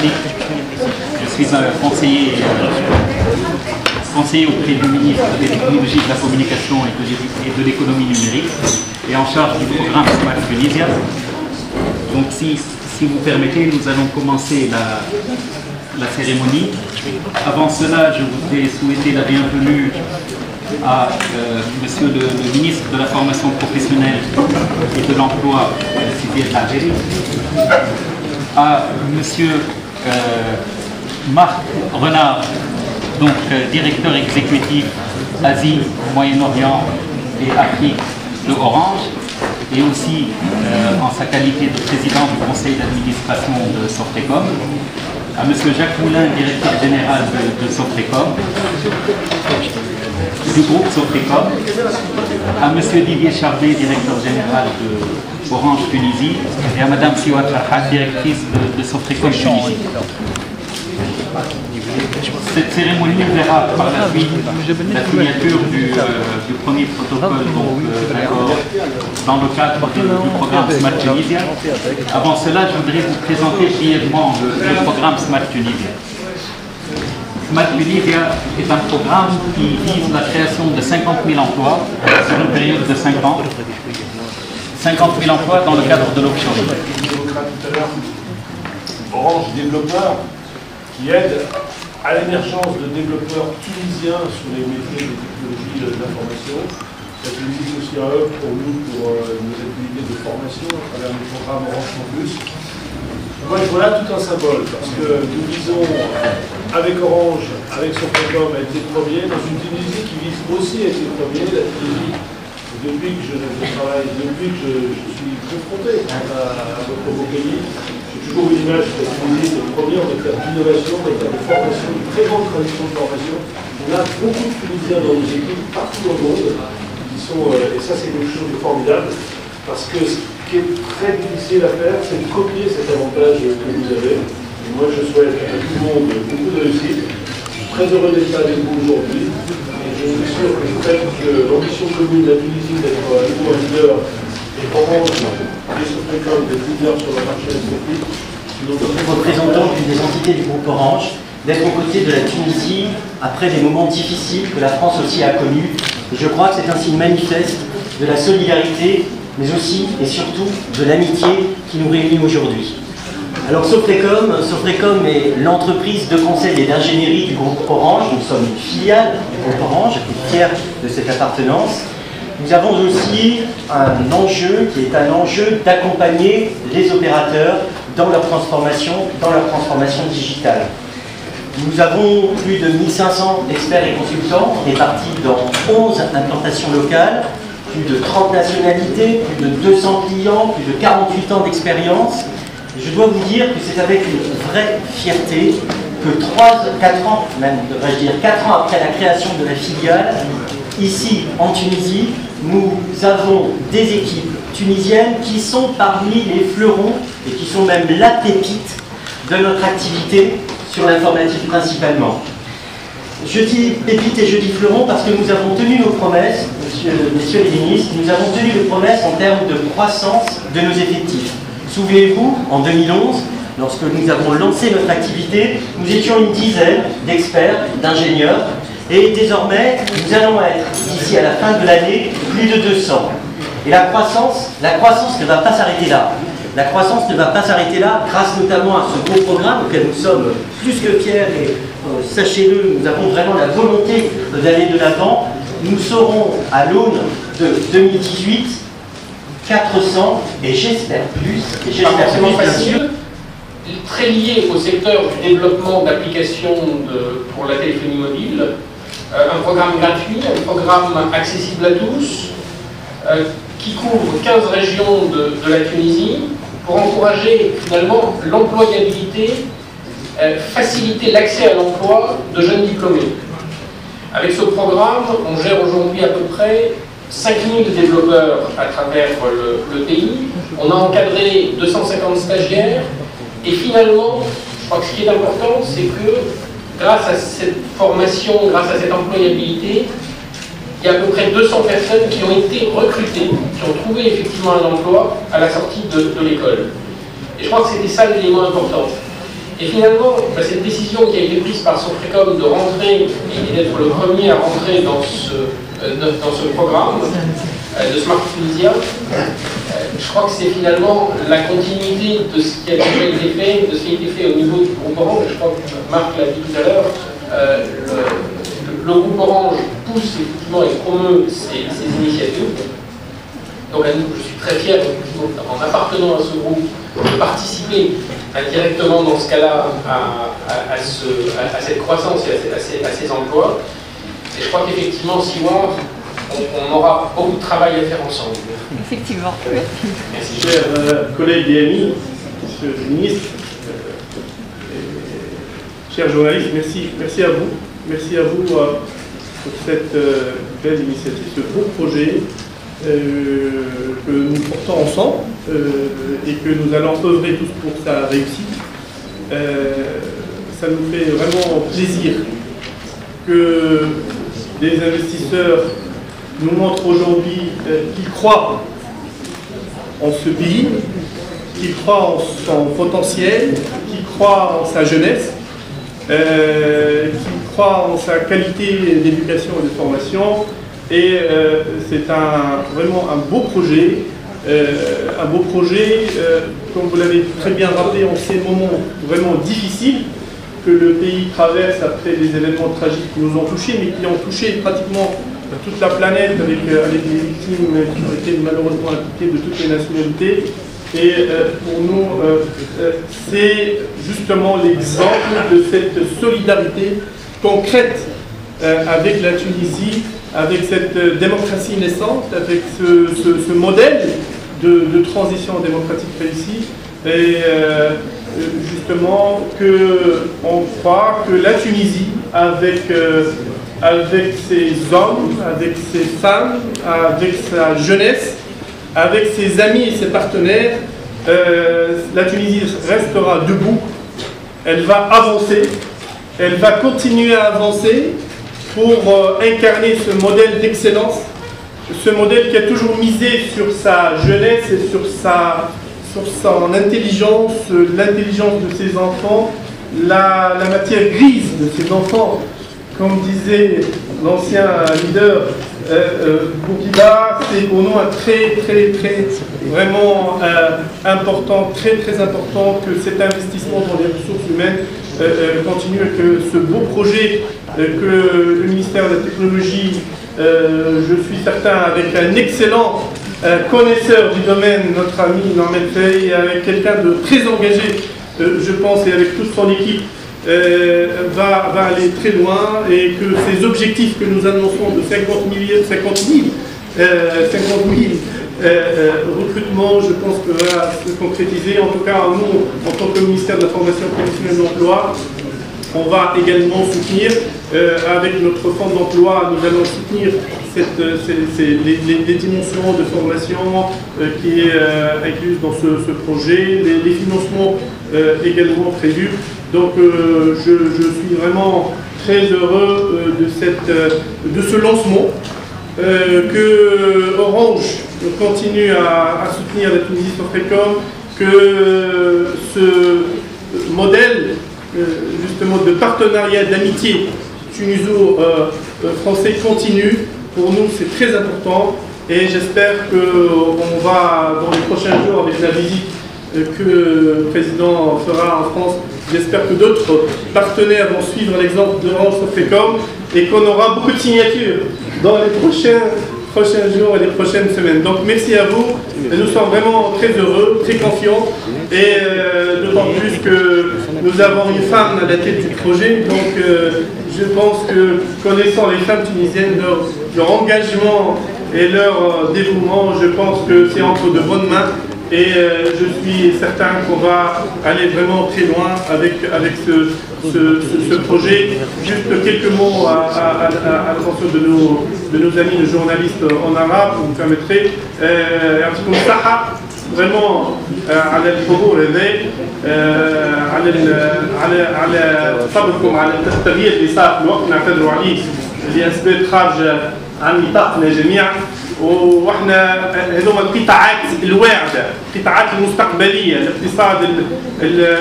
Malik. Je suis un conseiller auprès du ministre des Technologies de la Communication et de l'Économie numérique et en charge du programme Smart Tunisia. Donc si vous permettez, nous allons commencer la cérémonie. Avant cela, je voudrais souhaiter la bienvenue à Monsieur le ministre de la Formation professionnelle et de l'Emploi, Sidi El Hadjeri, à Monsieur Marc Renard, donc directeur exécutif Asie, Moyen-Orient et Afrique de Orange, et aussi en sa qualité de président du conseil d'administration de Sofrecom, à M. Jacques Moulin, directeur général de Sofrecom, du groupe Sofrecom, à M. Didier Charbet, directeur général de Orange Tunisie, et à Mme Siwat Farhat, directrice de Sofrecom Tunisie. Cette cérémonie verra par la suite la signature du premier protocole d'accord dans le cadre du programme Smart Tunisia. Avant cela, je voudrais vous présenter brièvement le programme Smart Tunisia. Smart Tunisia est un programme qui vise la création de 50 000 emplois sur une période de 5 ans. 50 000 emplois dans le cadre de l'offshoring. Orange Développeur qui aide à l'émergence de développeurs tunisiens sur les métiers des technologies de l'information. Ça existe aussi un hub pour nous, pour nos activités de formation à travers le programme Orange Campus. Moi, je vois là tout un symbole, parce que nous visons, avec Orange, avec Sofrecom, à être les premiers, dans une Tunisie qui vise aussi à être les premiers. La Tunisie, depuis que je travaille, depuis que je suis confronté à votre beau pays, j'ai toujours une image de la Tunisie est le premier en matière d'innovation, en matière de formation, une très grande tradition de formation. On a beaucoup de Tunisiens dans nos équipes, partout dans le monde, qui sont, et ça c'est quelque chose de formidable, parce que ce qui est très difficile à faire, c'est de copier cet avantage que vous avez. Et moi je souhaite à tout le monde beaucoup de réussite. Je suis très heureux d'être là avec vous aujourd'hui. Je suis sûr que le fait que l'ambition commune de la Tunisie d'être à nouveau un leader et Orange et Sofrecom d'être leader sur le marché asiatique. Représentant d'une des entités du groupe Orange, d'être aux côtés de la Tunisie après des moments difficiles que la France aussi a connus. Et je crois que c'est un signe manifeste de la solidarité, mais aussi et surtout de l'amitié qui nous réunit aujourd'hui. Alors Sofrecom est l'entreprise de conseil et d'ingénierie du groupe Orange. Nous sommes une filiale du groupe Orange, et fiers de cette appartenance. Nous avons aussi un enjeu qui est un enjeu d'accompagner les opérateurs dans leur transformation digitale. Nous avons plus de 1500 experts et consultants répartis dans 11 implantations locales, plus de 30 nationalités, plus de 200 clients, plus de 48 ans d'expérience. Je dois vous dire que c'est avec une vraie fierté que 4 ans, même devrais-je dire 4 ans après la création de la filiale, ici en Tunisie, nous avons des équipes tunisiennes qui sont parmi les fleurons et qui sont même la pépite de notre activité sur l'informatique principalement. Je dis pépite et je dis fleuron parce que nous avons tenu nos promesses, messieurs les ministres, nous avons tenu nos promesses en termes de croissance de nos effectifs. Souvenez-vous, en 2011, lorsque nous avons lancé notre activité, nous étions une dizaine d'experts, d'ingénieurs, et désormais, nous allons être, d'ici à la fin de l'année, plus de 200. Et la croissance ne va pas s'arrêter là. La croissance ne va pas s'arrêter là, grâce notamment à ce beau programme auquel nous sommes plus que fiers, et sachez-le, nous avons vraiment la volonté d'aller de l'avant. Nous serons, à l'aune de 2018, 400, et j'espère plus, bien sûr. Très lié au secteur du développement d'applications pour la téléphonie mobile, un programme gratuit, un programme accessible à tous, qui couvre 15 régions de la Tunisie, pour encourager finalement l'employabilité, faciliter l'accès à l'emploi de jeunes diplômés. Avec ce programme, on gère aujourd'hui à peu près 5000 développeurs à travers le pays. On a encadré 250 stagiaires. Et finalement, je crois que ce qui est important, c'est que grâce à cette formation, grâce à cette employabilité, il y a à peu près 200 personnes qui ont été recrutées, qui ont trouvé effectivement un emploi à la sortie de l'école. Et je crois que c'était ça l'élément important. Et finalement, cette décision qui a été prise par Sofrecom de rentrer et d'être le premier à rentrer dans ce programme de Smart Tunisia, je crois que c'est finalement la continuité de ce qui a déjà été fait, de ce qui a été fait au niveau du groupe Orange. Je crois que Marc l'a dit tout à l'heure, le groupe Orange pousse effectivement et promeut ces initiatives. Donc à nous, je suis très fier, en appartenant à ce groupe, de participer indirectement dans ce cas-là à cette croissance et à ces emplois. Et je crois qu'effectivement, 6 mois, on aura beaucoup de travail à faire ensemble. Effectivement. Merci. Chers collègues et amis, monsieur le ministre, chers journalistes, merci à vous. Merci à vous pour cette belle initiative, ce beau projet que nous portons ensemble et que nous allons œuvrer tous pour sa réussite. Ça nous fait vraiment plaisir que des investisseurs nous montrent aujourd'hui qu'ils croient en ce pays, qu'ils croient en son potentiel, qu'ils croient en sa jeunesse, qu'ils croient en sa qualité d'éducation et de formation. Et c'est vraiment un beau projet, comme vous l'avez très bien rappelé, en ces moments vraiment difficiles que le pays traverse après des événements tragiques qui nous ont touchés, mais qui ont touché pratiquement toute la planète avec des victimes qui ont été malheureusement impliquées de toutes les nationalités. Et pour nous, c'est justement l'exemple de cette solidarité concrète avec la Tunisie, avec cette démocratie naissante, avec ce modèle de transition démocratique réussie. Et justement, on croit que la Tunisie, avec ses hommes, avec ses femmes, avec sa jeunesse, avec ses amis et ses partenaires, la Tunisie restera debout, elle va avancer, elle va continuer à avancer pour incarner ce modèle d'excellence, ce modèle qui a toujours misé sur sa jeunesse et sur son intelligence, l'intelligence de ses enfants, la matière grise de ses enfants. Comme disait l'ancien leader Bourguiba, c'est pour nous un vraiment important, très important que cet investissement dans les ressources humaines continue et que ce beau projet que le ministère de la Technologie, je suis certain, avec un excellent connaisseur du domaine, notre ami Norman Fay, et avec quelqu'un de très engagé, je pense, et avec toute son équipe, va aller très loin, et que ces objectifs que nous annonçons de 50 000 recrutements, je pense que va se concrétiser. En tout cas, nous, en tant que ministère de la Formation professionnelle de l'Emploi, on va également soutenir, avec notre fonds d'emploi, nous allons soutenir les dimensions de formation qui est incluse dans ce projet, les financements également prévus. Donc je suis vraiment très heureux de ce lancement, que Orange continue à soutenir la Tunisie Sofrecom, que ce modèle justement de partenariat, d'amitié tuniso-français continue. Pour nous, c'est très important, et j'espère qu'on va, dans les prochains jours, avec la visite que le président fera en France, j'espère que d'autres partenaires vont suivre l'exemple d'Orange Sofrecom et qu'on aura beaucoup de signatures dans les prochains jours et les prochaines semaines. Donc merci à vous, et nous sommes vraiment très heureux, très confiants, et d'autant plus que nous avons une femme à la tête du projet. Donc je pense que, connaissant les femmes tunisiennes, leur engagement et leur dévouement, je pense que c'est entre de bonnes mains. Et je suis certain qu'on va aller vraiment très loin avec ce projet. Juste quelques mots à l'attention de nos amis, les journalistes en arabe, vous me permettrez. يعطيكم الصحة vraiment على الحضور هذا، على صبركم على التغيير اللي صار في الوقت نعتذروا عليه لأسباب خارجة عن نطاقنا جميعا. واحنا هذوما القطاعات الواعده، القطاعات المستقبليه، الاقتصاد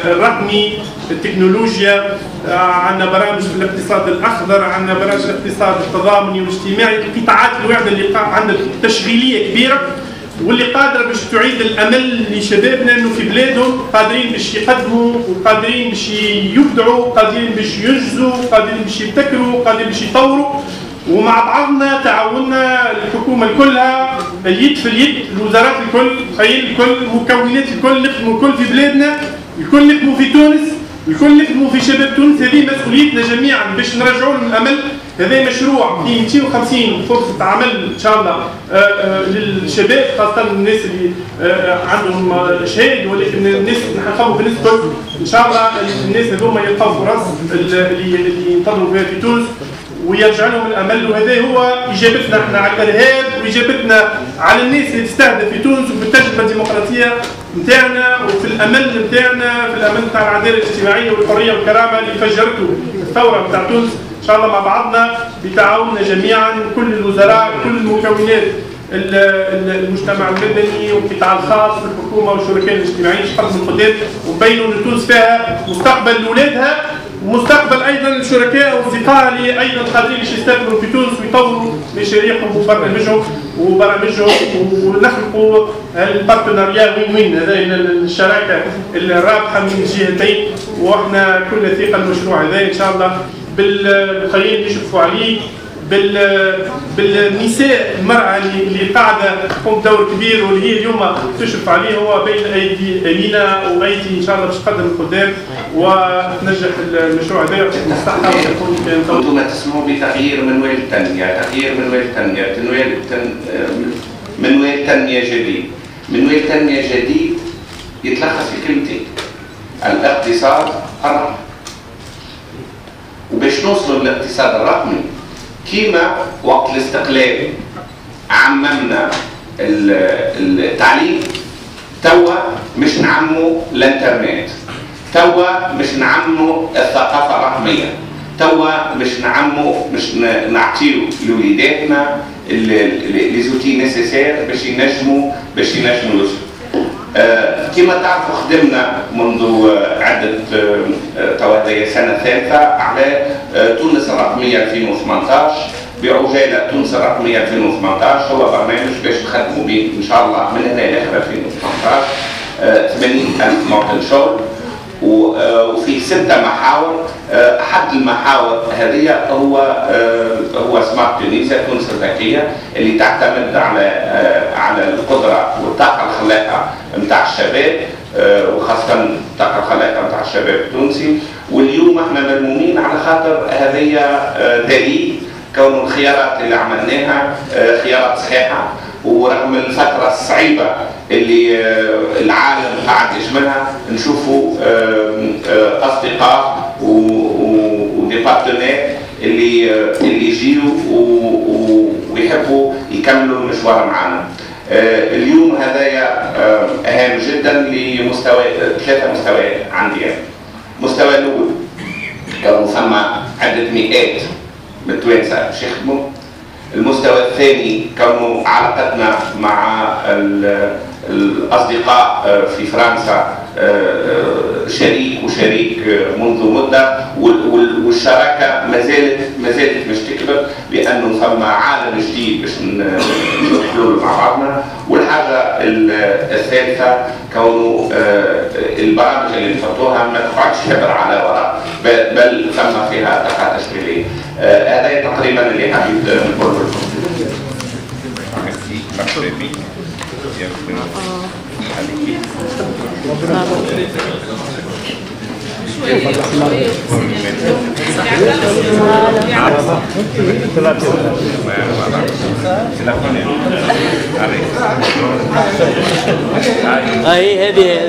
الرقمي، التكنولوجيا، عندنا برامج في الاقتصاد الاخضر، عندنا برامج الاقتصاد التضامني والاجتماعي، القطاعات الواعده اللي عندها تشغيليه كبيره واللي قادره باش تعيد الامل لشبابنا انه في بلادهم قادرين باش يقدموا وقادرين باش يبدعوا، قادرين باش ينجزوا، قادرين باش يبتكروا، قادرين باش يطوروا. ومع بعضنا تعاوننا الحكومه كلها اليد في اليد، الوزارات الكل، تخيل الكل، المكونات الكل نخدموا الكل في بلادنا، الكل نخدموا في تونس، الكل نخدموا في شباب تونس. هذه مسؤوليتنا جميعا باش نرجعوا لهم الامل. هذا مشروع فيه 250 فرصه عمل ان شاء الله للشباب، خاصه الناس اللي عندهم شهاده، ولكن الناس نحققوا في الناس الكل ان شاء الله. الناس هذوما يلقاو فرص اللي ينتظروا فيها في تونس ويرجع لهم الامل. وهذا هو اجابتنا احنا على الارهاب، واجابتنا على الناس اللي تستهدف في تونس، وفي التجربه الديمقراطيه نتاعنا، وفي الامل نتاعنا، في الامل نتاع العداله الاجتماعيه والحريه والكرامه اللي فجرته الثوره نتاع تونس. ان شاء الله مع بعضنا بتعاوننا جميعا كل الوزراء، كل المكونات المجتمع المدني والقطاع الخاص والحكومه والشركاء الاجتماعيين يقدموا القدام ونبينوا ان تونس فيها مستقبل لاولادها، ومستقبل ايضا الشركاء واصدقائها اللي ايضا قادرين باش يستثمروا في تونس ويطوروا مشاريعهم وبرامجهم ونخلقوا البارتنريا وين وين، هذا الشراكه الرابحه من الجهتين. واحنا كل ثقه المشروع هذا ان شاء الله بالخير يشوفوا عليه، بالنساء، المرأة اللي قاعدة تقوم بدور كبير واللي هي اليوم تشرف عليه، هو بين أيدي أمينة وأيدي إن شاء الله باش تقدم القدام وتنجح المشروع هذا ويعطيكم الصحة وتكون. أنتم تسمعوا بتغيير منوال التنمية، تغيير منوال التنمية، منوال تنمية جديد. منوال تنمية جديد يتلخص في كلمتين: الاقتصاد الرقمي. وباش نوصلوا للاقتصاد الرقمي كيما وقت الاستقلال عممنا التعليم، توا مش نعموا الانترنت، توا مش نعموا الثقافه الرقميه، توا مش نعطيو لوليداتنا لي زوتي نيسيسير باش ينجموا يوصلوا. كما تعرفوا خدمنا منذ عدة توادي سنة ثالثة على تونس الرقمية 2018. بعجالة تونس الرقمية 2018 هو برنامج باش نخدموا به إن شاء الله من هنا إلى آخر 2018 80,000 موطن شغل، وفي 6 محاور. أحد المحاور هذه هو سمارت تونيزيا، تونس الذكية، اللي تعتمد على القدرة والطاقة الخلاقة نتاع الشباب، وخاصة الطاقة الخلاقة نتاع الشباب التونسي. واليوم احنا ملمومين على خاطر هذه دليل كون الخيارات اللي عملناها خيارات صحيحة، ورغم الفترة الصعيبة اللي العالم قاعد يشملها نشوفوا أصدقاء ودي بارتنير اللي يجيوا ويحبوا يكملوا المشوار معنا. اليوم هذايا هام جدا لمستوى 3 مستويات عندي. المستوى الأول كانوا ثم عدة مئات من التوانسة باش يخدموا. المستوى الثاني كانوا علاقتنا مع الأصدقاء في فرنسا شريك منذ مدة، والشراكة ما زالت مش تكبر، لأنه ثم عالم جديد باش ندخلوا مع بعضنا. والحاجة الثالثة كونه البرامج اللي نحطوها ما تقعدش حبر على ورق، بل ثم فيها طاقة تشغيلية. هذا تقريبا اللي حبيت نقوله لكم. هذه